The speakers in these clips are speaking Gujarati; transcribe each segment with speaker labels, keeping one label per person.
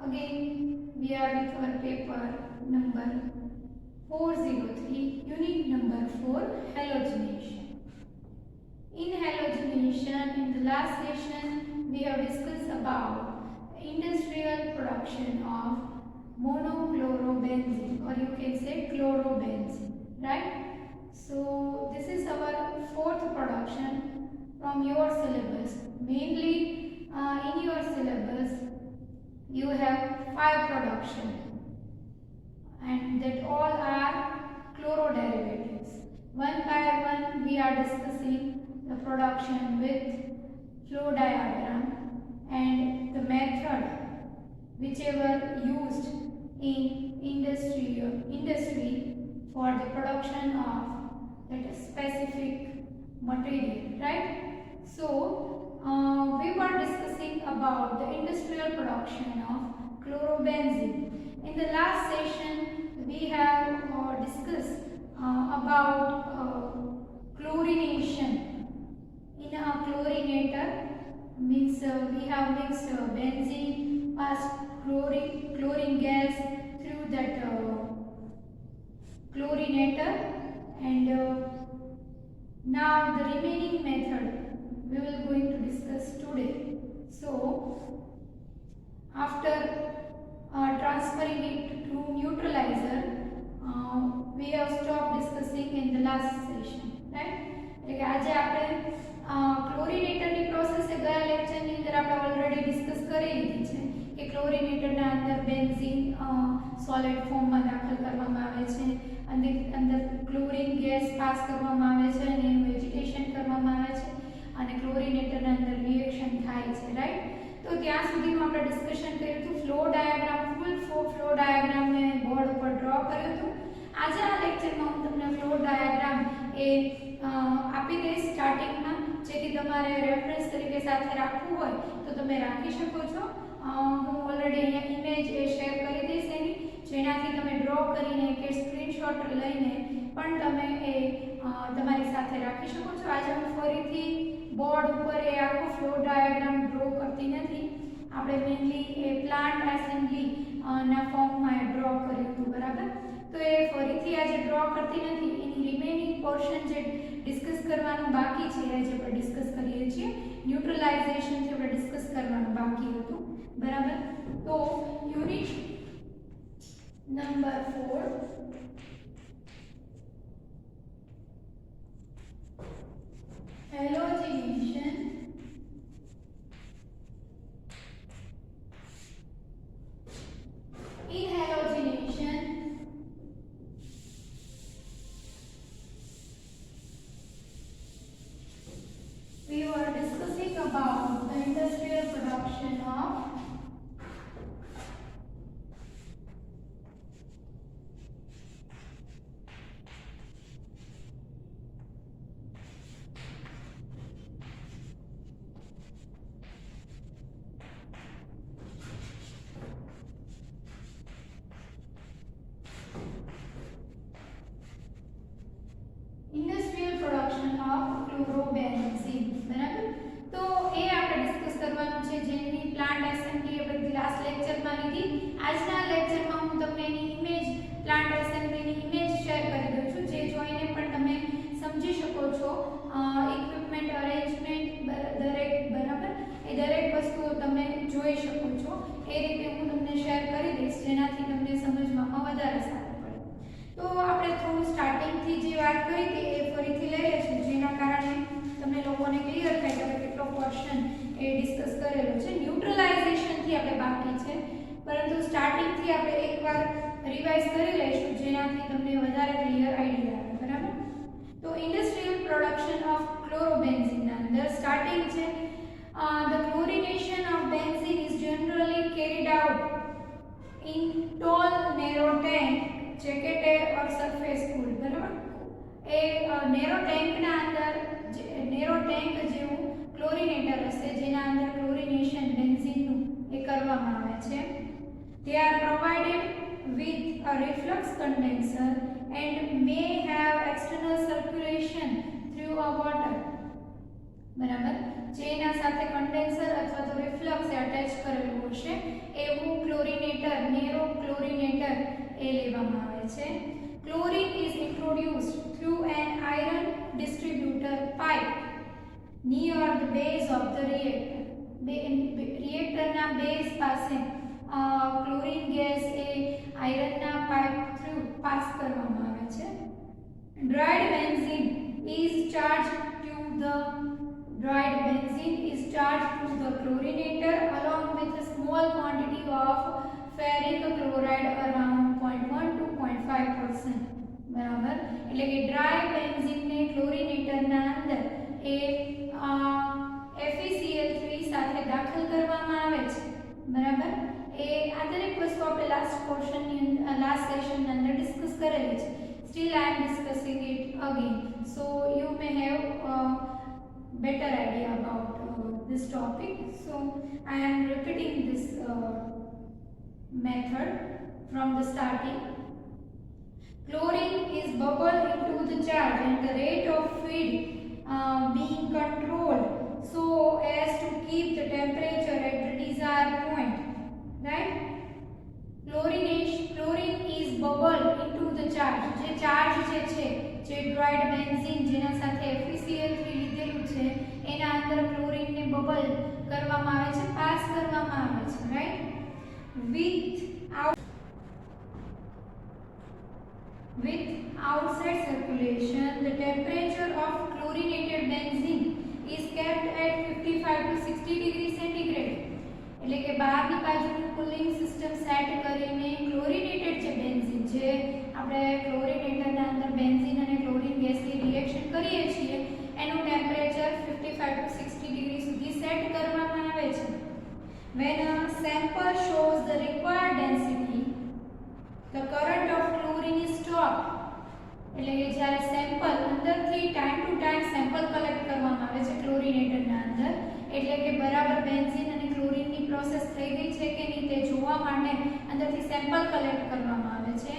Speaker 1: Again, we are with our paper number 403, unit number 4, halogenation. In halogenation, in the last session, we have discussed about industrial production of monochlorobenzene, or you can say chlorobenzene, right? So, this is our fourth production from your syllabus. Mainly, in your syllabus, you have 5 production, and that all are chloroderivatives. One by one we are discussing the production with flow diagram and the method whichever used in industry for the production of that specific material, right? So we were discussing about the industrial production of chlorobenzene. In the last session, we have discussed about chlorination. In a chlorinator, means we have mixed benzene past chlorine gas through that chlorinator, and now the remaining method we will going to discuss today. So after transferring it to neutralizer, we have stopped discussing in the last session, right? એટલે કે આજે આપણે ક્લોરિનેટરની પ્રોસેસ એ ગયા લેક્ચરની અંદર આપણે ઓલરેડી ડિસ્કસ કરી લીધી છે કે ક્લોરિનેટરના અંદર બેન્ઝીન સોલિડ ફોર્મમાં દાખલ કરવામાં આવે છે, અંદર ક્લોરીન ગેસ પાસ કરવામાં આવે છે અને એનું એજિટેશન કરવામાં આવે છે અને ક્લોરિનેટરના અંદર રિએક્શન થાય છે, રાઈટ? તો ત્યાં સુધીમાં આપણે ડિસ્કશન કર્યું હતું ફ્લો ડાયાગ્રામ, ફૂલ ફ્લો ડાયાગ્રામ મેં બોર્ડ ઉપર ડ્રો કર્યું હતું. આજે આ લેક્ચરમાં હું તમને ફ્લો ડાયાગ્રામ એ આપી દઈશ સ્ટાર્ટિંગમાં, જેથી તમારે રેફરન્સ તરીકે સાથે રાખવું હોય તો તમે રાખી શકો છો. હું ઓલરેડી અહીંયા ઇમેજ એ શેર કરી દઈશ એની, જેનાથી તમે ડ્રો કરીને કે સ્ક્રીનશોટ લઈને પણ તમે એ તમારી સાથે રાખી શકો છો. આજે હું ફરીથી બોર્ડ ઉપર એ આખો ફ્લો ડાયાગ્રામ ડ્રો કરતી નથી. આપણે મેઇનલી એ પ્લાન્ટ એસેમ્બલી ના ફોર્મમાં એ ડ્રો કર્યું હતું, બરાબર? તો એ ફરીથી આજે ડ્રો કરતી નથી. એની રિમેનિંગ પોર્શન જે ડિસ્કસ કરવાનું બાકી છે આજે આપણે ડિસ્કસ કરીએ છીએ. ન્યુટ્રલાઇઝેશન જે આપણે ડિસ્કસ કરવાનું બાકી હતું, બરાબર? તો unit number 4, halogenation. In halogenation, we were discussing about the industrial production of industrial production of chlorobenzene, બરાબર? તો એ આપણે ડિસ્કસ કરવાનું છે, જેની પ્લાન્ટ એસેમ્બલી આપણે લાસ્ટ લેક્ચરમાં લીધી. આજના લેક્ચરમાં હું તમને એની ઇમેજ, પ્લાન્ટ એસેમ્બલીની ઇમેજ શેર કરી દઉં છું, જે જોઈને પણ તમે સમજી શકો છો. ઇક્વિપમેન્ટ અરેન્જમેન્ટ દરેક, બરાબર, એ દરેક વસ્તુઓ તમે જોઈ શકો છો. એ રીતે હું તમને શેર કરી દઈશ, જેનાથી તમને સમજવામાં વધારે સારું પડે. તો આપણે થોડું સ્ટાર્ટિંગથી જે વાત કરી હતી એ ફરીથી લઈ લઈશું, જેના કારણે તમને લોકોને ક્લિયર થાય કે કેટલો પોર્શન એ ડિસ્કસ કરેલો છે. ન્યુટ્રલાઇઝેશનથી આપણે બાકી છે, પરંતુ સ્ટાર્ટિંગથી આપણે એકવાર રિવાઇઝ કરી લઈશું, જેનાથી તમને વધારે ક્લિયર આઈડિયા આવે, બરાબર? તો ઇન્ડસ્ટ્રીયલ પ્રોડક્શન ઓફ ક્લોરોબેન્ઝીનના અંદર સ્ટાર્ટિંગ છે. The chlorination of benzene is generally carried out in tall narrow tank, jacketed or surface cooled, બરાબર? એ નેરો ટેન્કના અંદર, નેરો ટેન્ક જેવું ક્લોરિનેટર હશે જેના અંદર ક્લોરિનેશન બેન્ઝીનનું એ કરવામાં આવે છે. They are provided with a reflux condenser and may have external circulation through a water, બરાબર? જેના સાથે કન્ડેન્સર અથવા તો રિફ્લક્સ અટેચ કરેલું હશે એવું ક્લોરિનેટર, નેરો ક્લોરિનેટર એ લેવામાં આવે છે. Chlorine is introduced through an iron distributor pipe near the base of the reactor. રિએક્ટરના બેઝ પાસે ક્લોરીન ગેસ એ આયરનના પાઇપ થ્રુ પાસ કરવામાં આવે છે. Dried benzene is charged to the chlorinator along with a small quantity of ferric chloride around 0.1 to 0.5%. બરાબર, એટલે કે ડ્રાય બેન્ઝીન ને ક્લોરિનેટરના અંદર એ FeCl3 સાથે દાખલ કરવામાં આવે છે. બરાબર, એ આ દરેક વસ્તુ આપણે લાસ્ટ સેશનની અંદર ડિસ્કસ કરેલી છે. Still I am discussing it again, so you may have a better idea about this topic. So I am repeating this method from the starting. Chlorine is bubbled into the charge and the rate of feed being controlled so as to keep the temperature at the desired point, right? Chlorine is bubbled into the charge. જે ચાર્જ જે છે, જે ડ્રાઇડ બેન્ઝીન જેના સાથે FeCl3 લીધેલું છે એના અંદર ક્લોરીનને બબલ કરવામાં આવે છે, પાસ કરવામાં આવે છે, right? With outside circulation, the temperature of chlorinated benzene is kept at 55 to 60 degrees centigrade. એટલે કે બહારની બાજુનું કુલિંગ સિસ્ટમ સેટ કરીને ક્લોરિનેટેડ જે બેન્ઝીન છે, આપણે ક્લોરિનેટરના અંદર બેન્ઝીન અને ક્લોરીન ગેસની રિએક્શન કરીએ છીએ એનું ટેમ્પરેચર 55 to 60 ડિગ્રી સુધી સેટ કરવામાં આવે છે. When a sample shows the required density, the current of chlorine is stopped. એટલે કે જ્યારે સેમ્પલ અંદરથી time to time sample collect કરવામાં આવે છે ક્લોરિનેટરના અંદર, એટલે કે બરાબર બેન્ઝીન અને ક્લોરીનની પ્રોસેસ થઈ ગઈ છે કે નહીં તે જોવા માટે અંદરથી સેમ્પલ કલેક્ટ કરવામાં આવે છે.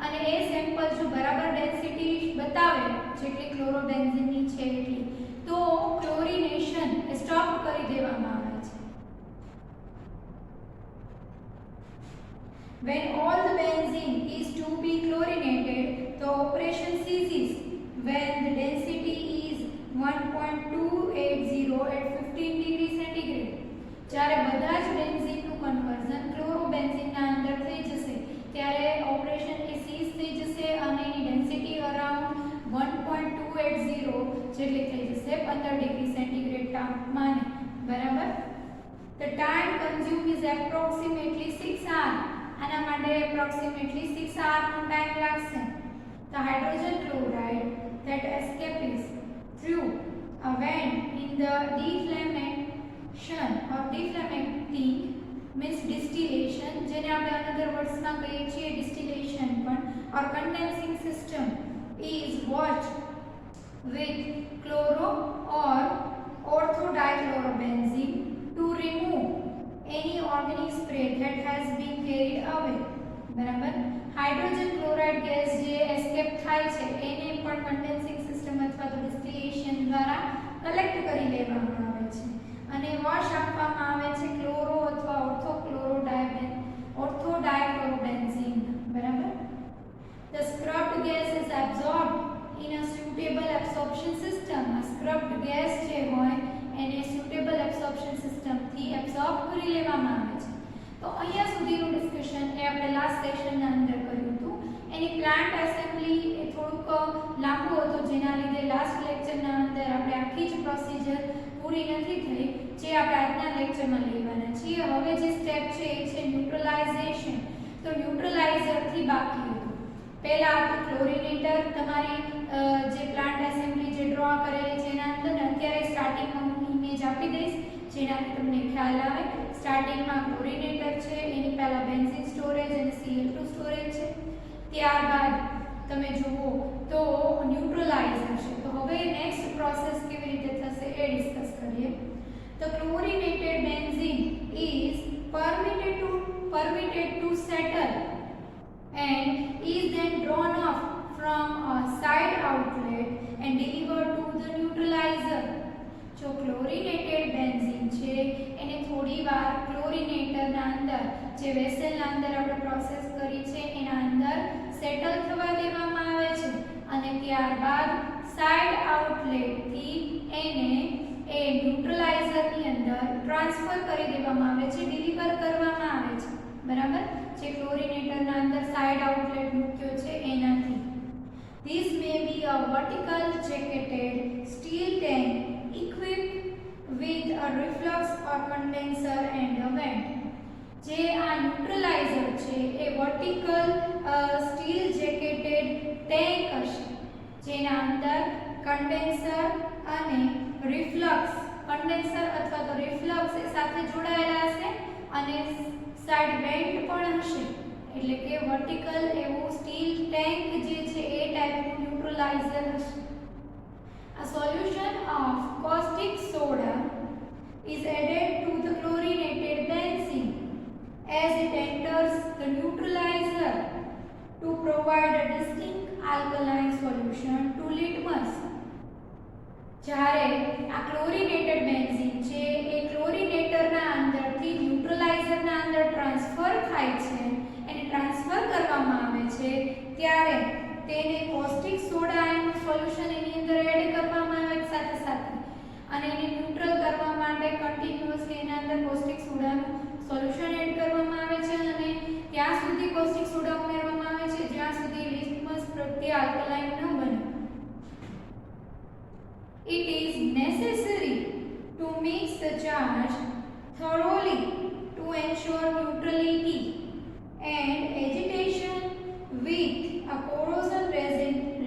Speaker 1: અને એ સેમ્પલ જો બરાબર ડેન્સિટી બતાવે જેટલી ક્લોરોબેન્ઝીનની છે એટલી, તો ક્લોરિનેશન સ્ટોપ કરી દેવામાં આવે છે. When all the benzene is to be chlorinated, the operation ceases when the density is 1.280 at 15 degrees centigrade. જ્યારે બધા જ બેન્ઝીનનું કન્વર્ઝન ક્લોરોબેન્ઝીનના અંદર થઈ જશે ત્યારે ઓપરેશન એ સીઝ થઈ જશે અને એની ડેન્સિટી અરાઉન્ડ 1.280 જેટલી થઈ જશે 15 ડિગ્રી સેન્ટીગ્રેડ તાપમાને. બરાબર, the time consumed is approximately 6 hours. આના માટે approximately 6 hours નો ટાઈમ લાગશે. The hydrogen chloride that escapes through a vent in the deflammation or deflamming means distillation, જેને આપણે another words માં કહીએ છીએ distillation પણ, or condensing system is watched with chloro or orthodichlorobenzene to remove any organic spray that has been carried away. બરાબર, હાઇડ્રોજન ક્લોરાઇડ ગેસ જે એસ્કેપ થાય છે એને પણ કન્ડેન્સિંગ સિસ્ટમ અથવા તો ડિસ્ટિલેશન દ્વારા કલેક્ટ કરી લેવામાં આવે છે અને વોશ આપવામાં આવે છે ક્લોરો અથવા orthodichlorobenzene. બરાબર, the scrubbed gas is absorbed in a suitable absorption system. આ scrubbed gas જે હોય એને suitable absorption system થી absorb કરી લેવામાં આવે છે. તો અહીંયા સુધીનું ડિસ્કશન એ આપણે લાસ્ટ સેશનના અંદર કર્યું હતું. એની પ્લાન્ટ એસેમ્બલી એ થોડુંક લાંબુ હતું જેના લીધે લાસ્ટ લેક્ચરના અંદર આપણે આખી જ પ્રોસિજર પૂરી નથી થઈ, જે આપણે આજના લેક્ચરમાં લેવાના છીએ. હવે જે સ્ટેપ છે એ છે ન્યુટ્રલાઇઝેશન. તો ન્યુટ્રલાઇઝરથી બાકી હતું પહેલા હતું ક્લોરિનેટર. તમારી જે પ્લાન્ટ એસેમ્બલી જે ડ્રો કરેલી છે એના અંદર અત્યારે સ્ટાર્ટિંગમાં હું ઇમેજ આપી દઈશ જેનાથી તમને ખ્યાલ આવે. સ્ટાર્ટિંગમાં ક્લોરિનેટર છે, એની પહેલા બેન્ઝીન સ્ટોરેજ અને Cl2 સ્ટોરેજ છે. ત્યારબાદ તમે જુઓ તો ન્યુટ્રલાઇઝર છે. તો હવે નેક્સ્ટ પ્રોસેસ કેવી રીતે થશે એ ડિસ્કસ કરીએ. The chlorinated benzene is permitted to settle and is then drawn off from a side outlet and delivered to the neutralizer. જો chlorinated વાર ક્લોરિનેટરના અંદર જે વેસલના અંદર આપણે પ્રોસેસ કરી છે એના અંદર સેટલ થવા દેવામાં આવે છે અને ત્યારબાદ સાઇડ આઉટલેટથી એને એ ન્યુટ્રલાઇઝરની અંદર ટ્રાન્સફર કરી દેવામાં આવે છે, ડિલિવર કરવામાં આવે છે. બરાબર, જે ક્લોરિનેટરના અંદર સાઇડ આઉટલેટ મૂક્યો છે એનાથી. This may be a vertical jacketed steel tank equipped with a reflux or condenser and a vent. જે આ ન્યુટ્રલાઇઝર છે એ વર્ટિકલ સ્ટીલ જેકેટેડ ટેન્ક હશે જેના અંદર કન્ડેન્સર અને રિફ્લક્સ, કન્ડેન્સર અથવા તો રિફ્લક્સ એ સાથે જોડાયેલા હશે અને સાઇડ વેન્ટ પણ હશે. એટલે કે વર્ટિકલ એવું સ્ટીલ ટેન્ક જે છે એ ટાઈપનું ન્યુટ્રલાઇઝર હશે. A solution of caustic soda is added to the chlorinated benzene as it enters the neutralizer to provide a distinct alkaline solution to litmus. જ્યારે આ ક્લોરિનેટેડ બેન્ઝીન છે એ ક્લોરિનેટરના અંદરથી ન્યુટ્રલાઇઝરના અંદર ટ્રાન્સફર થાય છે, એને ટ્રાન્સફર કરવામાં આવે છે ત્યારે તેને કોસ્ટિક સોડા એનું સોલ્યુશન એની અંદર એડ કરવામાં આવે સાથે સાથે અને એને ન્યુટ્રલ કરવા માટે કન્ટિન્યુઅસલી એના અંદર કોસ્ટિક સોડાનું સોલ્યુશન એડ કરવામાં આવે છે અને ત્યાં સુધી કોસ્ટિક સોડા ઉમેરવામાં આવે છે જ્યાં સુધી લિટમસ પ્રત્યે આલ્કલાઇન ન બને. It is necessary to mix the charge thoroughly to ensure neutrality and agitation with a corrosion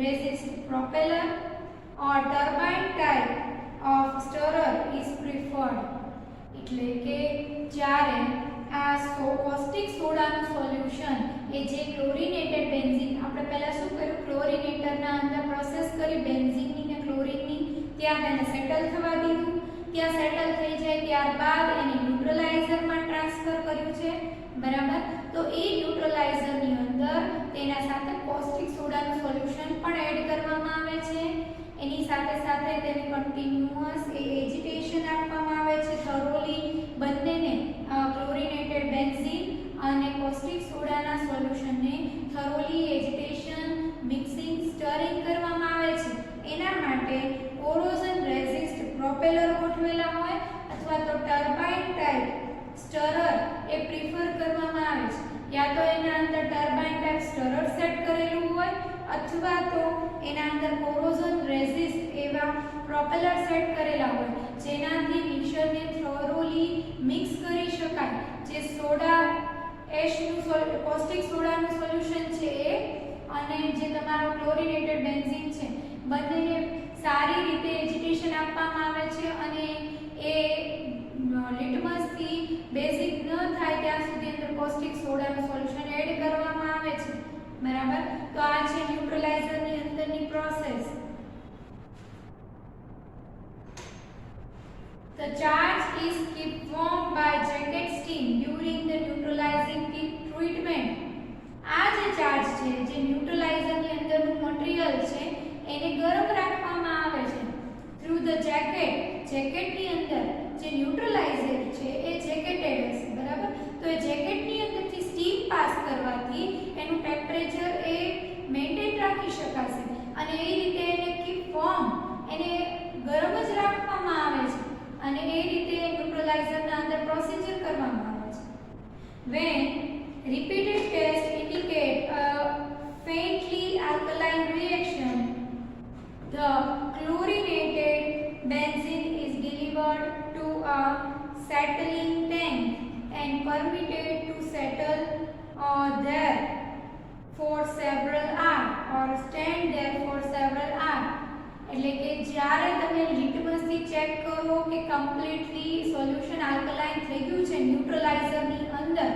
Speaker 1: resist propeller or turbine type of stirrer is preferred. એટલે કે જ્યારે આ કોસ્ટિક સોડાનું સોલ્યુશન એ જે ક્લોરિનેટેડ બેન્ઝીન, આપણે પહેલા શું કર્યું, ક્લોરિનેટરના અંદર પ્રોસેસ કરી બેન્ઝીનની ને ક્લોરીનની, ત્યાં તેને સેટલ થવા દીધું, ત્યાં સેટલ થઈ જાય ત્યારબાદ એને ન્યુટ્રલાઇઝરમાં ટ્રાન્સફર કર્યું છે. બરાબર, તો એ ન્યુટ્રલાઇઝરની અંદર તેના સાથે કોસ્ટિક સોડાનું સોલ્યુશન પણ એડ કરવામાં આવે છે. એની સાથે સાથે તેને કન્ટિન્યુઅસ એજિટેશન આપવામાં આવે છે થોરોલી બંનેને, ક્લોરિનેટેડ બેન્ઝીન અને કોસ્ટિક સોડાના સોલ્યુશનને થોરોલી એજિટેશન, મિક્સિંગ, સ્ટરિંગ કરવામાં આવે છે. એના માટે કોરોઝન રેઝિસ્ટ પ્રોપેલર ગોઠવેલા હોય અથવા તો ટર્બાઇન ટાઈપ સ્ટરર એ પ્રિફર કરવામાં આવે છે. યા તો એના અંદર ટર્બાઇન ટાઈપ સ્ટરર સેટ કરેલું હોય અથવા તો એના અંદર કોરોઝન રેઝિસ્ટ એવા પ્રોપેલર સેટ કરેલા હોય જેનાથી મિક્સરને થોરોલી મિક્સ કરી શકાય. જે સોડા એશનું કોસ્ટિક સોડાનું સોલ્યુશન છે એ અને જે તમારો ક્લોરિનેટેડ બેન્ઝીન છે બંનેને સારી રીતે એજિટેશન આપવામાં આવે છે અને એ લિટમસથી બેઝિક ન થાય ત્યાં સુધી અંદર કોસ્ટિક સોડાનું સોલ્યુશન એડ કરવામાં આવે છે. બરાબર, તો આ છે ન્યુટ્રલાઇઝરની અંદરની process. The charge is kept warm by jacket steam during the neutralizing treatment. આ જે ચાર્જ છે, જે ન્યુટ્રલાઇઝરની અંદરનું મટીરીયલ છે એને ગરમ રાખવામાં આવે છે થ્રુ ધ જેકેટ. જેકેટની અંદર જે ન્યુટ્રલાઇઝર છે એ જેકેટેડ હશે. બરાબર, તો એ જેકેટની અંદરથી સ્ટીમ પાસ કરવાથી એનું ટેમ્પરેચર એ મેન્ટેન રાખી શકાશે અને એ રીતે એને કીપ વોર્મ, એને ગરમ જ રાખવામાં આવે છે અને એ રીતે ન્યુટ્રલાઇઝરના અંદર પ્રોસિજર કરવામાં આવે છે. When repeated tests indicate a faintly alkaline reaction, the chlorinated benzene is delivered to a settling tank and permitted to settle there for several hours or stand there for several hours. એટલે કે જ્યારે તમે લિટમસથી ચેક કરો કે કમ્પ્લીટલી સોલ્યુશન આલ્કલાઇન થઈ ગયું છે ન્યુટ્રલાઇઝરની અંદર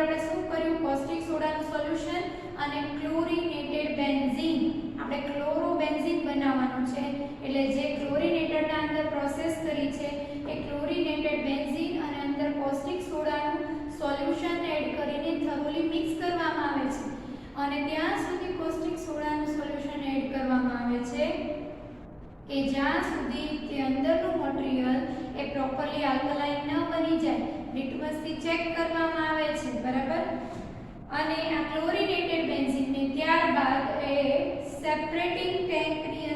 Speaker 1: આપણે શું કર્યું, કોસ્ટિક સોડાનું સોલ્યુશન અને ક્લોરિનેટેડ બેન્ઝીન, આપણે ક્લોરોબેન્ઝીન બનાવવાનું છે. એટલે જે ક્લોરિનેટરના અંદર પ્રોસેસ કરી છે એ ક્લોરિનેટેડ બેન્ઝીન અને અંદર કોસ્ટિક સોડાનું સોલ્યુશન એડ કરીને થોરોલી મિક્સ કરવામાં આવે છે અને ત્યાં સુધી કોસ્ટિક સોડાનું સોલ્યુશન એડ કરવામાં આવે છે કે જ્યાં સુધી તે અંદરનું મટીરીયલ એ પ્રોપરલી આલ્કલાઇન ન બની જાય લિટમસ થી ચેક કરવામાં આવે છે બરાબર અને આ ક્લોરીનેટેડ બેન્ઝીનને ત્યારબાદ એ સેટલિંગ ટેન્કની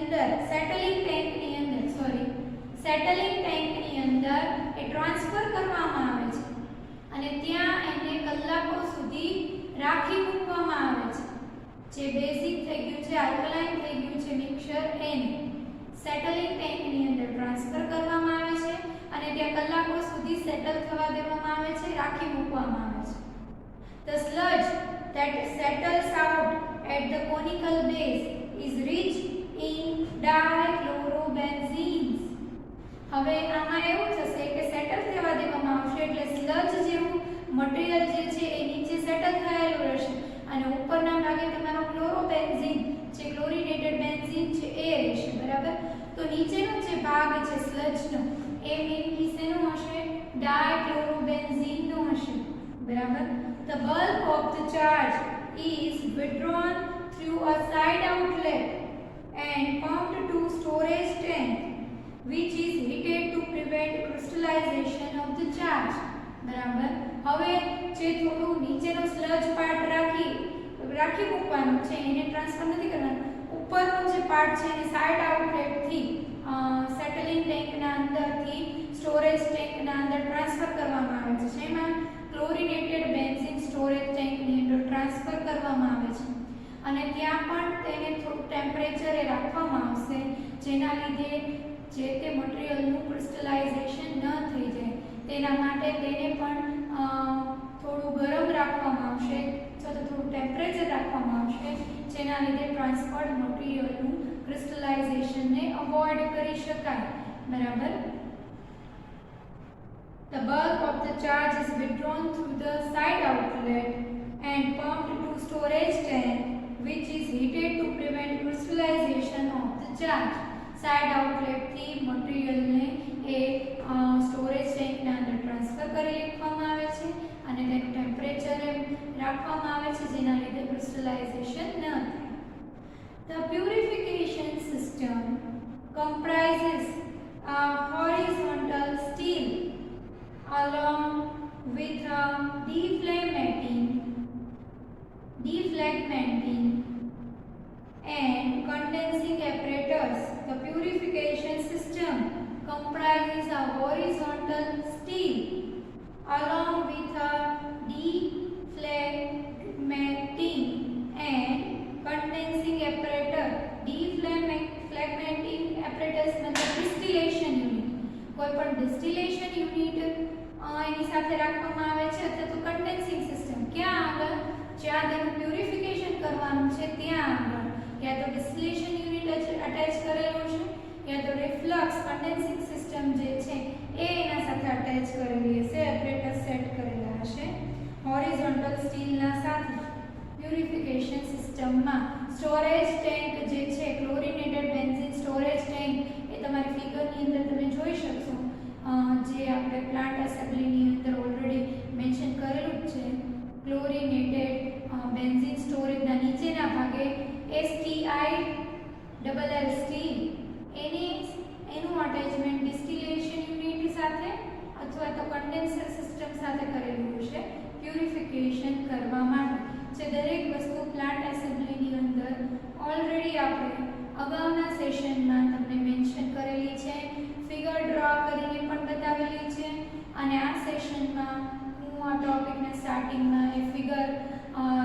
Speaker 1: અંદર એ ટ્રાન્સફર કરવામાં આવે છે અને ત્યાં એને કલાકો સુધી રાખી મૂકવામાં આવે છે જે બેઝિક થઈ ગયું છે આલ્કલાઇન થઈ ગયું છે મિક્સચર એને સેટલિંગ ટેન્કની અંદર ટ્રાન્સફર કરવામાં આવે છે અને ત્યાં કલાકો સુધી સેટલ થવા દેવામાં આવે છે રાખી મૂકવામાં આવે છે The sludge that settles out at the conical base is rich in dichlorobenzene. હવે આમાં એવું થશે કે સેટલ થવા દેવામાં આવશે એટલે સ્લજ જેવું મટીરીયલ જે છે એ નીચે સેટલ થયેલું રહેશે અને ઉપરના ભાગે તમારો ક્લોરોબેન્ઝીન જે ક્લોરીનેટેડ બેન્ઝીન છે એ રહેશે બરાબર તો નીચેનો જે ભાગ છે સ્લજનો એ મેઇનલી શેનો હશે ડાયક્લોરોબેન્ઝીનનો હશે બરાબર The bulk of the charge is withdrawn through a side outlet and pumped to storage tank which is heated to prevent crystallization of the charge. બરાબર હવે જે થોડું નીચેનો સ્લજ પાર્ટ રાખી મૂકવાનું છે એને ટ્રાન્સફર નથી કરવાનું ઉપરનો જે પાર્ટ છે એને સાઇડ આઉટલેટ થી સેટલિંગ ટેન્કના અંદરથી સ્ટોરેજ ટેન્કના અંદર ટ્રાન્સફર કરવામાં આવે છે જેમાં ક્લોરીનેટેડ બેન્ઝીન સ્ટોરેજ ટેન્કની અંદર ટ્રાન્સફર કરવામાં આવે છે અને ત્યાં પણ તેને થોડું ટેમ્પરેચરે રાખવામાં આવશે જેના લીધે જે તે મટીરીયલનું ક્રિસ્ટલાઇઝેશન ન થઈ જાય તેના માટે તેને પણ થોડું ગરમ રાખવામાં આવશે અથવા તો થોડું ટેમ્પરેચર રાખવામાં આવશે જેના લીધે ટ્રાન્સફર્ડ મટીરીયલનું ક્રિસ્ટલાઇઝેશનને અવોઇડ કરી શકાય બરાબર The bulk of the charge is withdrawn through the side outlet and pumped to storage tank which is heated to prevent crystallization of the charge. Side outlet થી મટીરીયલને એ સ્ટોરેજ ટેન્કના અંદર ટ્રાન્સફર કરી લેવામાં આવે છે અને તેનું ટેમ્પરેચર રાખવામાં આવે છે જેના લીધે ક્રિસ્ટલાઇઝેશન ન થાય. The purification system comprises a horizontal steel along with a defragmenting and condensing apparatus. The purification system comprises a horizontal steel along with a defragmenting and condensing apparatus. Defragmenting apparatus मतलब distillation unit. કોઈ પણ distillation unit એની સાથે રાખવામાં આવે છે અથવા તો કન્ડેન્સિંગ સિસ્ટમ ક્યાં આગળ જ્યાં તેનું પ્યુરિફિકેશન કરવાનું છે ત્યાં આગળ યા તો ડિસ્ટિલેશન યુનિટ અટેચ કરેલું છે યા તો રિફ્લક્સ કન્ડેન્સિંગ સિસ્ટમ જે છે એ એના સાથે અટેચ કરેલી હશે એપરેટસ સેટ કરેલા હશે હોરિઝોન્ટલ સ્ટીલના સાથે પ્યુરિફિકેશન સિસ્ટમમાં સ્ટોરેજ ટેન્ક જે છે ક્લોરીનેટેડ બેન્ઝીન સ્ટોરેજ ટેન્ક એ તમારી ફિગરની અંદર તમે જોઈ શકશો જે આપણે પ્લાન્ટ એસેમ્બલીની અંદર ઓલરેડી મેન્શન કરેલું જ છે ક્લોરીનેટેડ બેન્ઝીન સ્ટોરેજના નીચેના ભાગે STILL સ્ટીલ એનું અટેચમેન્ટ ડિસ્ટિલેશન યુનિટ સાથે અથવા તો કન્ડેન્સર સિસ્ટમ સાથે કરેલું છે પ્યુરિફિકેશન કરવા માટે જે દરેક વસ્તુ પ્લાન્ટ એસેમ્બલીની અંદર ઓલરેડી આપણે અગાઉના સેશનમાં તમને મેન્શન કરેલી છે ફિગર ડ્રો કરીને પણ બતાવેલી છે અને આ સેશનમાં હું આ ટોપિકના સ્ટાર્ટિંગમાં એ ફિગર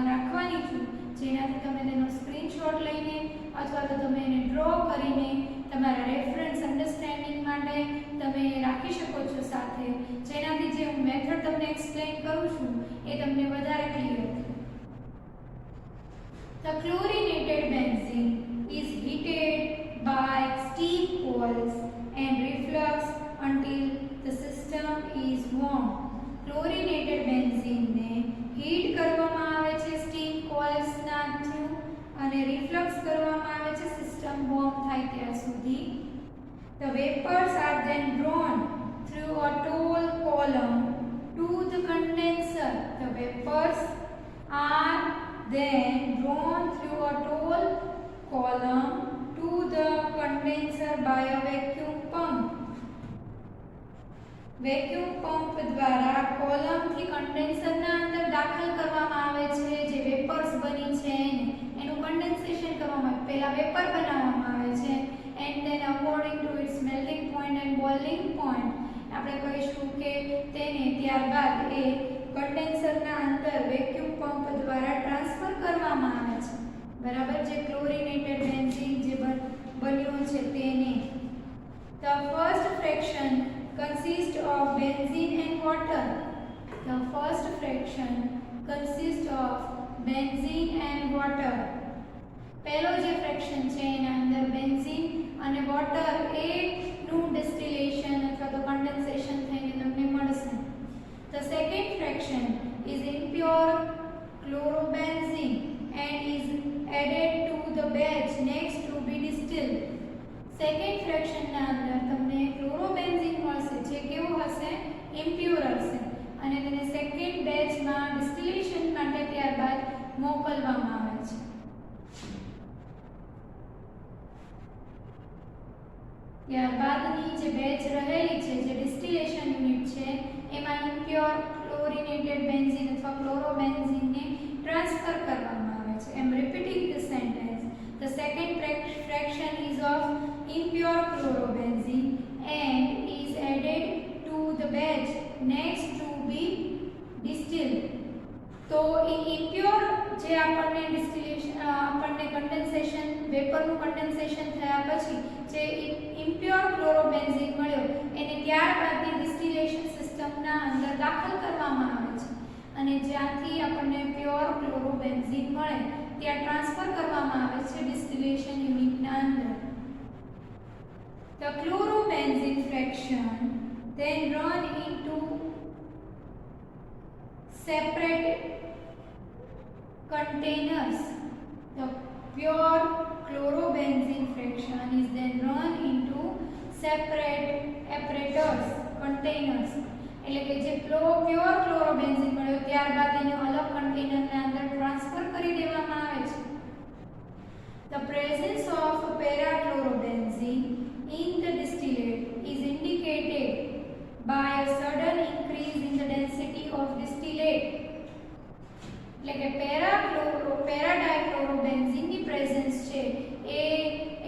Speaker 1: રાખવાની છું જેનાથી તમે તેનો સ્ક્રીનશોટ લઈને અથવા તો તમે એને ડ્રો કરીને તમારા રેફરન્સ અન્ડરસ્ટેન્ડિંગ માટે તમે રાખી શકો છો સાથે જેનાથી જે હું મેથડ તમને એક્સપ્લેન કરું છું એ તમને વધારે ક્લિયર થાય. The chlorinated benzene is heated by steam coils and reflux until the system is warm. Chlorinated benzene ને હીટ કરવામાં આવે છે સ્ટીમ કોઇલ્સ ના થ્રુ અને રિફ્લક્સ કરવામાં આવે છે સિસ્ટમ વોર્મ થાય ત્યાં સુધી. The vapors are then drawn through a tall column to the condenser. The vapors are then drawn through a tall column to the condenser by a vacuum pump. Vacuum pump દ્વારા કોલમથી કન્ડેન્સરના અંદર દાખલ કરવામાં આવે છે જે વેપર્સ બની છે એનું કન્ડેન્સેશન કરવામાં આવે પહેલા વેપર બનાવવામાં આવે છે and then according to its melting point and boiling point આપણે કહીશું કે તેને ત્યારબાદ એ કન્ડેન્સરના અંદર વેક્યુમ પંપ દ્વારા ટ્રાન્સફર કરવામાં આવે છે બરાબર જે ક્લોરિનેટેડ બેન્ઝીન જે બન્યું છે તેને The first fraction consists of benzene and water. The first fraction consists of benzene and water. પહેલો જે ફ્રેક્શન છે એના અંદર બેન્ઝીન અને વોટર એ નું ડિસ્ટિલેશન અથવા તો કન્ડેન્સેશન થઈને તમને મળશે. The second fraction is impure chlorobenzene and is added to the batch next to be distilled. Second ફ્રેક્શનના અંદર તમને ક્લોરોબેન્ઝીન મળશે જે કેવું હશે ઇમ્પ્યોર હશે અને તેને સેકન્ડ બેચમાં ડિસ્ટિલેશન માટે ત્યારબાદ મોકલવામાં આવે છે. ત્યારબાદની જે બેચ રહેલી છે જે ડિસ્ટિલેશન યુનિટ છે એમાં ઇમ્પ્યોર ક્લોરિનેટેડ બેન્ઝીન અથવા ક્લોરોબેન્ઝીનને ટ્રાન્સફર કરવામાં આવે છે. એમ repeating the sentence The second fraction is of impure chlorobenzene and is added to the batch next to be distilled. તો એ impure જે આપણને ડિસ્ટિલેશન આપણને કન્ડેન્સેશન વેપરનું કન્ડેન્સેશન થયા પછી જે impure chlorobenzene મળ્યો એને ત્યારબાદની ડિસ્ટિલેશન સિસ્ટમના અંદર દાખલ કરવામાં આવે છે અને જ્યાંથી આપણને પ્યોર ક્લોરોબેન્ઝીન મળે ત્યાં ટ્રાન્સફર કરવામાં આવે છે ડિસ્ટિલેશન યુનિટના અંદર. The chlorobenzene fraction then run into separate containers. The pure chlorobenzene fraction is then run into separate apparatus containers. એટલે કે જે પ્યોર ક્લોરોબેન્ઝીન મળ્યો ત્યારબાદ એને અલગ કન્ટેનરના અંદર ટ્રાન્સફર કરી દેવામાં આવે છે. The presence of para-chlorobenzene in the distillate is indicated by a sudden increase in the density of distillate. એટલે કે para-dichlorobenzene પ્રેઝન્સ છે એ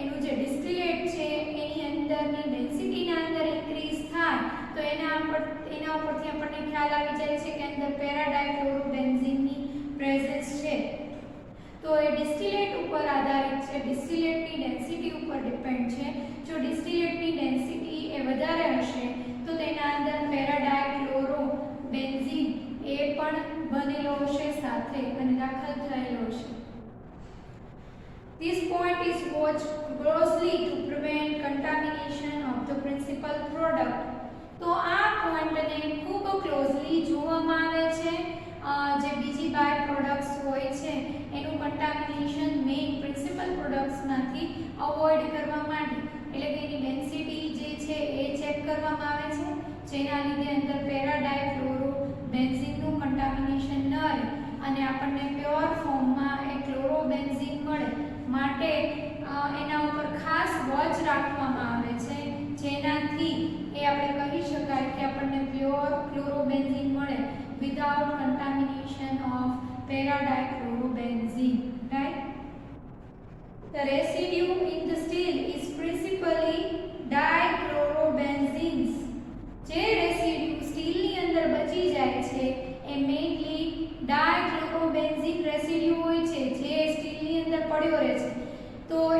Speaker 1: એનું જે ડિસ્ટિલેટ છે એની અંદરની ડેન્સિટીના અંદર ઇન્ક્રીઝ થાય તો એના ઉપરથી આપણને ખ્યાલ આવી જાય છે કે અંદર para-dichlorobenzene પ્રેઝન્સ છે. તો એ ડિસ્ટિલેટ ઉપર આધારિત છે ડિસ્ટિલેટની ડેન્સિટી ઉપર ડિપેન્ડ છે. જો ડિસ્ટિલેટની ડેન્સિટી એ વધારે હશે તો તેના અંદર para-dichlorobenzene એ પણ બનેલો હશે સાથે અને દાખલ થયેલો હશે. This point is watched closely to prevent contamination of the principal product. તો આ પોઈન્ટને ખૂબ ક્લોઝલી જોવામાં આવે છે જે બીજી બાય પ્રોડક્ટ્સ હોય છે એનું કન્ટામિનેશન મેઇન પ્રિન્સિપલ પ્રોડક્ટ્સમાંથી અવોઇડ કરવા માટે એટલે કે એની ડેન્સિટી જે છે એ ચેક કરવામાં આવે છે જેના લીધે અંદર para-dichlorobenzene કન્ટામિનેશન ન રહે અને આપણને પ્યોર ફોર્મમાં એ ક્લોરોબેન્ઝીન મળે માટે એના ઉપર ખાસ વોચ રાખવામાં આવે છે જેનાથી એ આપણે કહી શકાય કે આપણને પ્યોર ક્લોરોબેન્ઝીન મળે without contamination of para-dichlorobenzene, right? The residue in the steel is principally dichlorobenzenes. જે રેસિડ્યુ સ્ટીલની અંદર બચી જાય છે એ મેઇનલી ડાયક્લોરોબેન્ઝીન રેસિડ્યુ હોય છે જે સ્ટીલની અંદર પડ્યો રહે છે. તો એ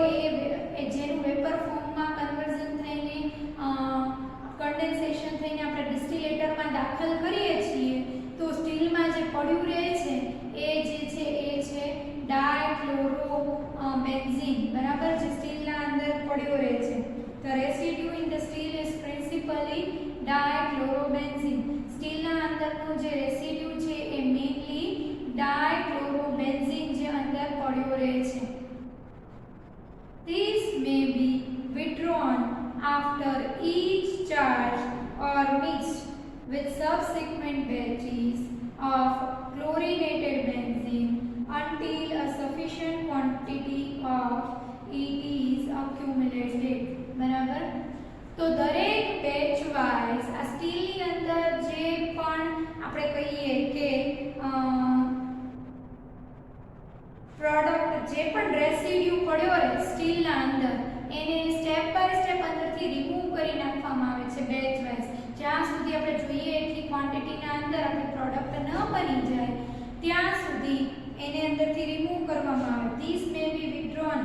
Speaker 1: જેનું વેપર ફોર્મમાં કન્વર્ઝન થઈને કન્ડેન્સેશન થઈને આપણે ડિસ્ટિલેટરમાં દાખલ કરીએ છીએ તો સ્ટીલમાં જે પડ્યું રહે છે એ જે છે એ છે ડાયક્લોરોબેન્ઝીન બરાબર જે સ્ટીલના અંદર પડ્યો રહે છે. The residue in the steel is principally dichlorobenzene. સ્ટીલના અંદરનો જે રેસિડ્યુ છે એ મેઇનલી ડાયક્લોરોબેન્ઝીન જે અંદર પડ્યો રહે છે. This may be withdrawn after each charge or mixed with subsequent batches of chlorinated benzene until a sufficient quantity of it is accumulated. બરાબર. તો દરેક બેચ વાઇઝ આ સ્ટીલની અંદર જે પણ આપણે કહીએ કે પ્રોડક્ટ જે પણ રેસિડ્યુ પડ્યો રહે સ્ટીલના અંદર એને સ્ટેપ બાય સ્ટેપ અંદરથી રિમૂવ કરી નાખવામાં આવે છે બેચ વાઇઝ, જ્યાં સુધી આપણે જોઈએ એટલી ક્વોન્ટિટીના અંદર આપણી પ્રોડક્ટ ન બની જાય ત્યાં સુધી એને અંદરથી રિમૂવ કરવામાં આવે. These may be withdrawn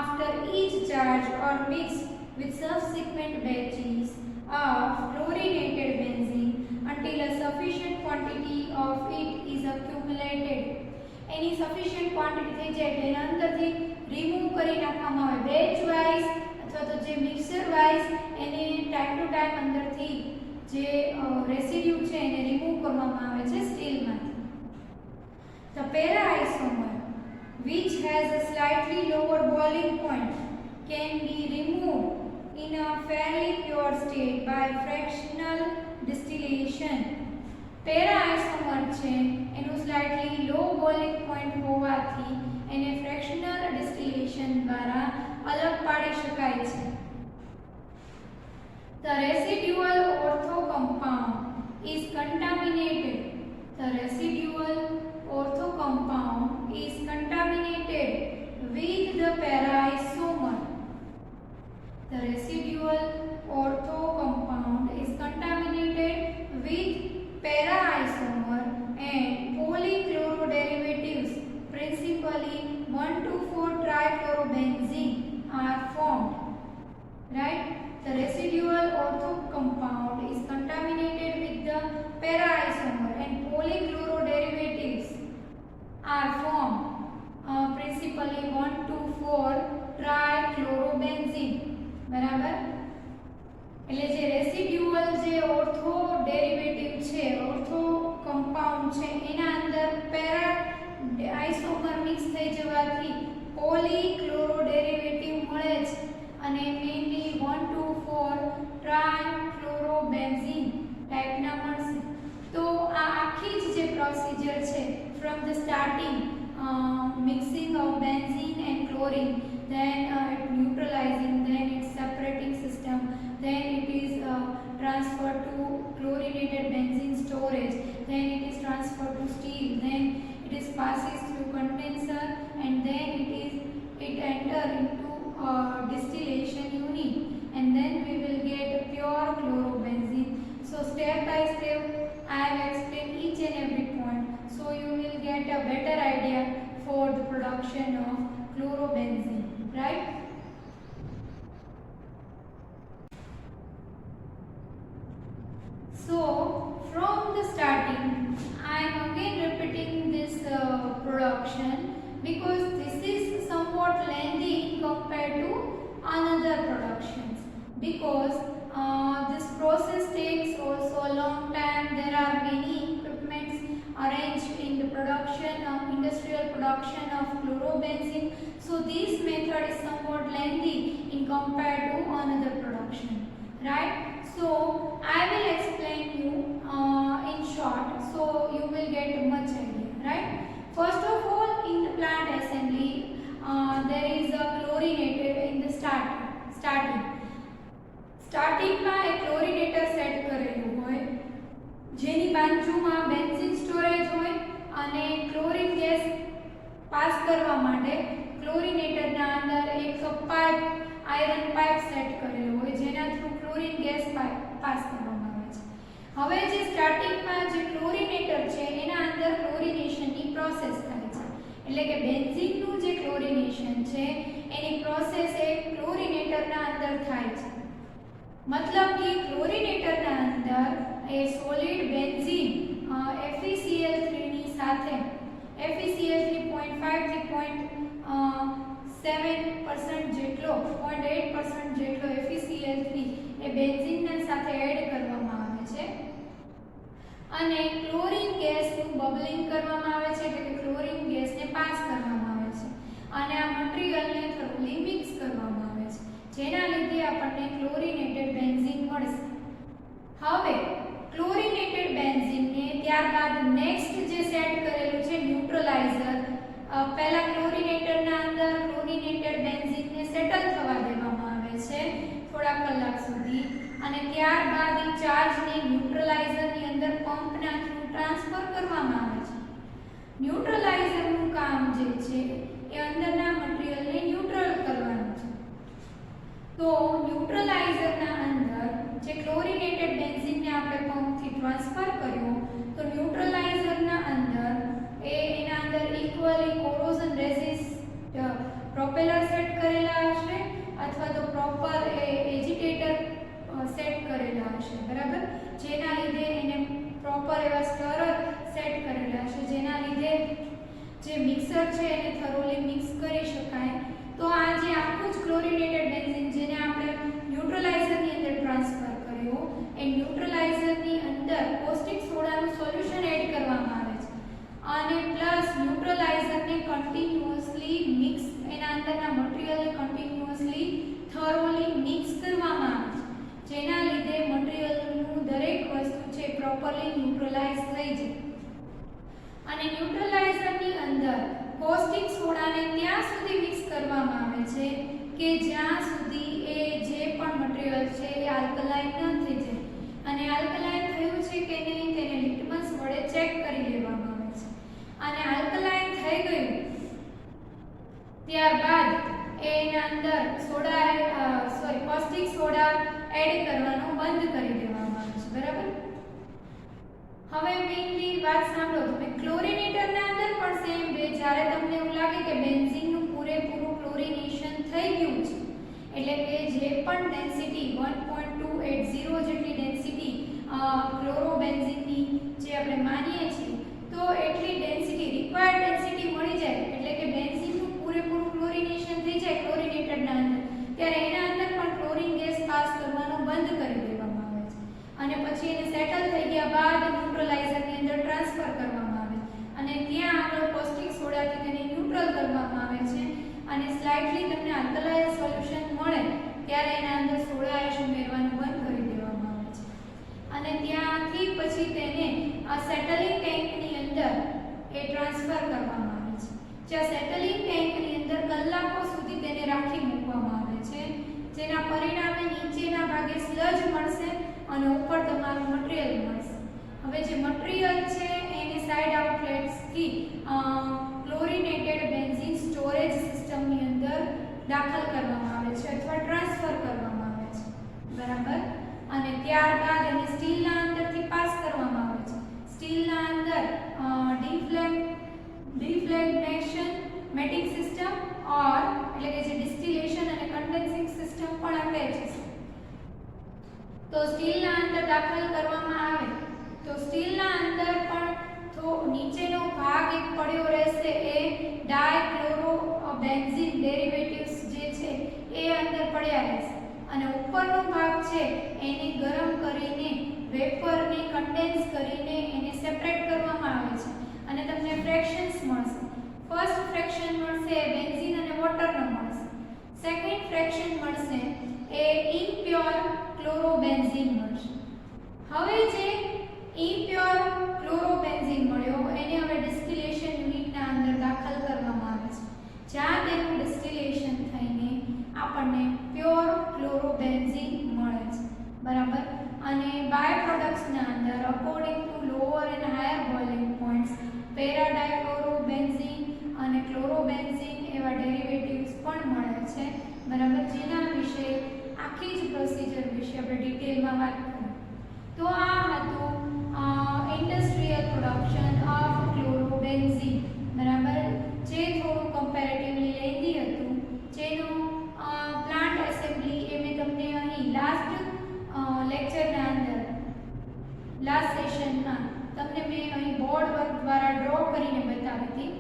Speaker 1: after each charge or mixed with subsequent batches of fluorinated benzene until a sufficient quantity of it is accumulated. Any sufficient quantity થઈ જાય એટલે એના અંદરથી રિમૂવ કરી નાખવામાં આવે બેચ વાઇઝ અથવા તો જે મિક્સર વાઇઝ એને ટાઈમ ટુ ટાઈમ અંદરથી જે રેસિડ્યુ છે એને રિમૂવ કરવામાં આવે છે સ્ટીલમાંથી. The para-isomer which has a slightly lower boiling point can be removed in a fairly pure state by fractional distillation. Para-isomer છે એનું સ્લાઇટલી લો બોઇલિંગ પોઈન્ટ હોવાથી એને ફ્રેક્શનલ ડિસ્ટિલેશન દ્વારા અલગ પાડી શકાય છે. The residual ortho compound is contaminated. The residual ortho compound is contaminated with the para-isomer. The residual ortho compound is contaminated with para-isomer and polychloroderivatives, principally 1,2,4-trichlorobenzene, are formed. Right? The residual ortho compound is contaminated with the para-isomer and polychloroderivatives are formed, principally 1,2,4-trichlorobenzene. બરાબર? એટલે જે રેસિડ્યુઅલ જે ઓર્થો ડેરિવેટિવ છે, ઓર્થો કમ્પાઉન્ડ છે એના અંદર પેરા આઇસોમર મિક્સ થઈ જવાથી પોલીક્લોરોડેરિવેટિવ મળે છે અને મેઇનલી 1,2,4-ટ્રાઇક્લોરોબેન્ઝીન ટાઈપના મળશે. તો આ આખી જ જે પ્રોસિજર છે from the starting mixing of benzene and chlorine, then neutralizing, then its separating system, then it is transferred to chlorinated benzene storage, then it is transferred to steel, then it is passes through condenser, and then it enter into distillation unit, and then we will get pure chlorobenzene. So step by step I have explained each and every point, so you will get a better idea for the production of chlorobenzene, right? So from the starting I am again repeating this production because this is somewhat lengthy compared to another productions, because this process takes also a long time. There are many equipments arranged in the production of industrial production of chlorobenzene, so this method is somewhat lengthy in compared to another production, right? So I will explain you in short, so you will get much idea, right? First of all, in the plant assembly there is a chlorinator in the starting માં એક ક્લોરીનેટર સેટ કરેલું હોય જેની બાજુમાં બેન્ઝીન સ્ટોરેજ હોય અને ક્લોરીન ગેસ પાસ કરવા માટે ક્લોરીનેટરના અંદર એક પાઇપ આયરન પાઇપ સેટ કરેલો હોય જેના થ્રુ ક્લોરીન ગેસ પાસ કરવામાં આવે છે. હવે જે સ્ટાર્ટિંગમાં જે ક્લોરીનેટર છે એના અંદર ક્લોરિનેશનની પ્રોસેસ થાય છે, એટલે કે બેન્ઝીનનું જે ક્લોરિનેશન છે એની પ્રોસેસ એ ક્લોરીનેટરના અંદર થાય છે. मतलब कि क्लोरीनेटરના અંદર એ સોલિડ બેન્ઝીન FeCl3 ની સાથે FeCl3 0.5 થી 0.7% જેટલો 0.8% જેટલો FeCl3 એ બેન્ઝીનના સાથે એડ કરવામાં આવે છે અને ક્લોરીન ગેસનું બબલિંગ કરવામાં આવે છે, એટલે કે ક્લોરીન ગેસને પાસ કરવામાં આવે છે અને આ મટીરીયલને થોડું મિક્સ કરવામાં આવે છે, જેના લીધે આપણને ક્લોરીનેટેડ બેન્ઝીન મળશે. હવે ક્લોરીનેટેડ બેન્ઝીનને ત્યારબાદ નેક્સ્ટ જે સેટ કરેલું છે ન્યુટ્રલાઇઝર, પહેલા ક્લોરીનેટરના અંદર ક્લોરીનેટેડ બેન્ઝીનને સેટલ થવા દેવામાં આવે છે થોડા કલાક સુધી, ચાર્જને ન્યુટ્રલાઇઝરની અંદર પંપના થ્રુ ટ્રાન્સફર કરવામાં આવે છે. ન્યુટ્રલાઇઝરનું કામ જે છે એ અંદરના મટીરીયલને ન્યુટ્રલ કરવાનું છે. તો ન્યુટ્રલાઇઝરના અંદર જે ક્લોરિનેટેડ બેન્ઝીનને આપણે પંપથી ટ્રાન્સફર કર્યો તો ન્યુટ્રલાઇઝરના અંદર એના અંદર equally corrosion resist propeller set કરેલા હશે અથવા તો પ્રોપર એજિટેટર સેટ કરેલા હશે, બરાબર, જેના લીધે એને પ્રોપર એવા સ્ટરર સેટ કરેલા હશે જેના લીધે જે મિક્સર છે એને થરોલી મિક્સ કરી શકાય. તો આ જે આખું જ ક્લોરિનેટેડ બેન્ઝીન જેને આપણે ન્યુટ્રલાઇઝરની અંદર ટ્રાન્સફર કર્યો એ ન્યુટ્રલાઇઝરની અંદર કોસ્ટિક સોડાનું સોલ્યુશન એડ કરવામાં આવે છે અને પ્લસ ન્યુટ્રલાઇઝરને કન્ટિન્યુઅસલી મિક્સ એના અંદરના મટીરીયલને કન્ટિન્યુઅસલી થરોલી મિક્સ કરવામાં આવે છે જેના લીધે મટીરીયલનું દરેક વસ્તુ છે પ્રોપરલી ન્યુટ્રલાઇઝ થઈ જાય. અને ન્યુટ્રલાઇઝરની અંદર કોસ્ટિક સોડાને ત્યાં સુધી મિક્સ કરવામાં આવે છે કે જ્યાં સુધી એ જે પણ મટીરીયલ છે એ આલ્કલાઇન ન થઈ જાય. અને આલ્કલાઇન થયું છે કે નહીં તેને લિટમસ વડે ચેક કરી લેવામાં આવે છે. અને આલ્કલાઇન થઈ ગયું ત્યારબાદ એના અંદર કોસ્ટિક સોડા એડ કરવાનું બંધ કરી દેવામાં આવે છે, બરાબર. હવે મેઇનલી વાત સાંભળો તમે, ક્લોરિનેટરના અંદર પણ સેમ વે જ્યારે તમને એવું લાગે કે બેન્ઝીનનું પૂરેપૂરું ક્લોરિનેશન થઈ ગયું છે એટલે કે જે પણ ડેન્સિટી 1.280 જેટલી ડેન્સિટી ક્લોરોબેન્ઝીનની જે આપણે માનીએ છીએ તો એટલી ડેન્સિટી રિક્વાયર્ડ ડેન્સિટી મળી જાય એટલે કે બેન્ઝીનનું પૂરેપૂરું ક્લોરિનેશન થઈ જાય ક્લોરિનેટરના અંદર ત્યારે એના અંદર પણ ક્લોરીન ગેસ પાસ કરવાનો બંધ કરી દેવામાં આવે છે. અને પછી એને સેટલ થઈ ગયા બાદ ન્યુટ્રલાઇઝરની અંદર ટ્રાન્સફર કરવામાં આવે અને ત્યાં આગળ કોસ્ટિક સોડાથી તેને ન્યુટ્રલ કરવામાં આવે છે અને સ્લાઇટલી તમને આલ્કલાઇન સોલ્યુશન મળે ત્યારે એના અંદર સોડા એશ ઉમેરવાનું બંધ કરી દેવામાં આવે છે. અને ત્યાંથી પછી તેને આ સેટલિંગ ટેન્કની અંદર એ ટ્રાન્સફર કરવામાં આવે છે. જ્યાં સેટલિંગ ટેન્કની અંદર કલાકો સુધી તેને રાખી મૂકવામાં આવે છે જેના પરિણામે નીચેના ભાગે સ્લજ મળશે અને ઉપર તમારું મટીરીયલ મળશે. હવે જે મટીરીયલ છે એની સાઇડ આઉટલેટ્સથી ક્લોરિનેટેડ બેન્ઝીન સ્ટોરેજ સિસ્ટમની અંદર દાખલ કરવામાં આવે છે અથવા ટ્રાન્સફર કરવામાં આવે છે, બરાબર. અને ત્યારબાદ એને સ્ટીલના અંદરથી પાસ કરવામાં આવે છે. સ્ટીલના અંદર ડિફ્લેગ્નેશન મેટિંગ સિસ્ટમ ઓર એટલે કે જે ડિસ્ટિલેશન અને કન્ડેન્સિંગ સિસ્ટમ પણ આપે છે. તો સ્ટીલના અંદર દાખલ કરવામાં આવે તો સ્ટીલના અંદર પણ તો નીચેનો ભાગ એક પડ્યો રહેશે એ ડાયક્લોરોબેન્ઝીન ડેરિવેટિવ્સ જે છે એ અંદર પડ્યા રહેશે અને ઉપરનો ભાગ છે એને ગરમ કરીને વેપરને કન્ડેન્સ કરીને એને સેપરેટ કરવામાં આવે છે અને તમને ફ્રેક્શન્સ મળશે. ફર્સ્ટ ફ્રેક્શન મળશે બેન્ઝીન અને વોટરનો મળશે. સેકન્ડ ફ્રેક્શન મળશે એ ઇમ્પ્યોર ક્લોરોબેન્ઝીન મળશે. હવે જે ઇમ્પ્યોર ક્લોરોબેન્ઝીન મળ્યો એને હવે ડિસ્ટિલેશન યુનિટના અંદર દાખલ કરવામાં આવે છે જ્યાં તેનું ડિસ્ટિલેશન થઈને આપણને પ્યોર ક્લોરોબેન્ઝીન મળે છે, બરાબર. અને બાય પ્રોડક્ટ્સના અંદર according to lower and higher boiling points para dichlorobenzene અને ક્લોરોબેન્ઝીન એવા ડેરિવેટિવ્સ પણ મળે છે, બરાબર. જેના વિશે આખી જ પ્રોસિજર વિશે આપણે ડિટેલમાં વાત કરીએ. તો આ હતું ઇન્ડસ્ટ્રીયલ પ્રોડક્શન ઓફ ક્લોરોબેન્ઝીન, બરાબર, જે થોડું કમ્પેરેટિવલી લેન્ધી હતું જેનું પ્લાન્ટ એસેમ્બલી એ મેં તમને અહીં લાસ્ટ લેક્ચરના અંદર લાસ્ટ સેશનમાં તમને મેં અહીં બોર્ડ વર્ક દ્વારા ડ્રો કરીને બતાવી હતી.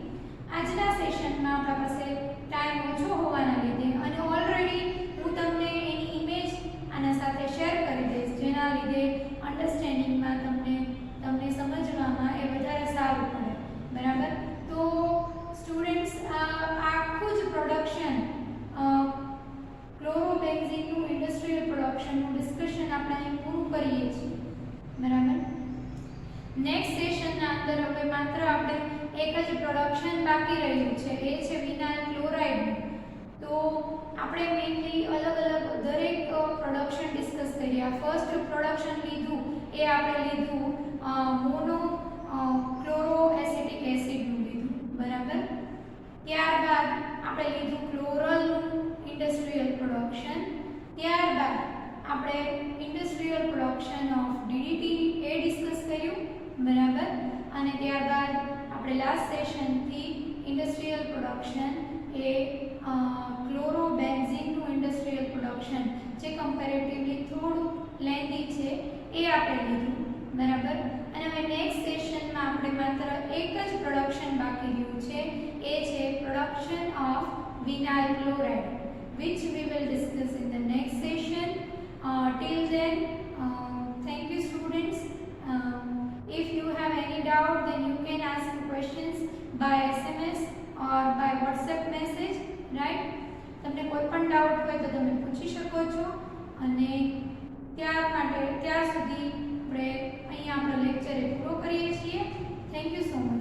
Speaker 1: આજના સેશનમાં આપણા પાસે ટાઈમ ઓછો હોવાના લીધે અને ઓલરેડી હું તમને એની ઇમેજ આના સાથે શેર કરી દઈશ જેના લીધે અન્ડરસ્ટેન્ડિંગમાં તમને સમજવામાં એ વધારે સારું પડે, બરાબર. તો સ્ટુડન્ટ્સ આખું જ પ્રોડક્શન ક્લોરોબેન્ઝીનનું ઇન્ડસ્ટ્રીયલ પ્રોડક્શનનું ડિસ્કશન આપણે અહીં પૂરું કરીએ છીએ, બરાબર. નેક્સ્ટ સેશનના અંદર હવે માત્ર આપણે એક જ પ્રોડક્શન બાકી રહ્યું છે એ છે વિનાઇલ ક્લોરાઇડનું. તો આપણે મેઇનલી અલગ અલગ દરેક પ્રોડક્શન ડિસ્કસ કર્યા. ફર્સ્ટ પ્રોડક્શન લીધું એ આપણે લીધું મોનો ક્લોરો એસિટિક એસિડનું લીધું, બરાબર. ત્યારબાદ આપણે લીધું ક્લોરલનું ઇન્ડસ્ટ્રીયલ પ્રોડક્શન. ત્યારબાદ આપણે industrial production of DDT A discuss કર્યું, બરાબર. અને ત્યારબાદ આપણે લાસ્ટ સેશનથી ઇન્ડસ્ટ્રીયલ પ્રોડક્શન એ ક્લોરોબેન્ઝીનનું ઇન્ડસ્ટ્રીયલ પ્રોડક્શન જે કમ્પેરેટિવલી થોડું લેન્ધી છે એ આપણે લીધું, બરાબર. અને હવે નેક્સ્ટ સેશનમાં આપણે માત્ર એક જ પ્રોડક્શન બાકી રહ્યું છે, એ છે production of vinyl chloride, which we will discuss in the next session. Till then, thank you students. If you have any doubt, then you can ask questions by SMS or by WhatsApp message, right? તમને કોઈ પણ ડાઉટ હોય તો તમે પૂછી શકો છો. અને ત્યાર સુધી આપણે અહીંયા આપણો લેક્ચર પૂરો કરીએ છીએ. Thank you so much.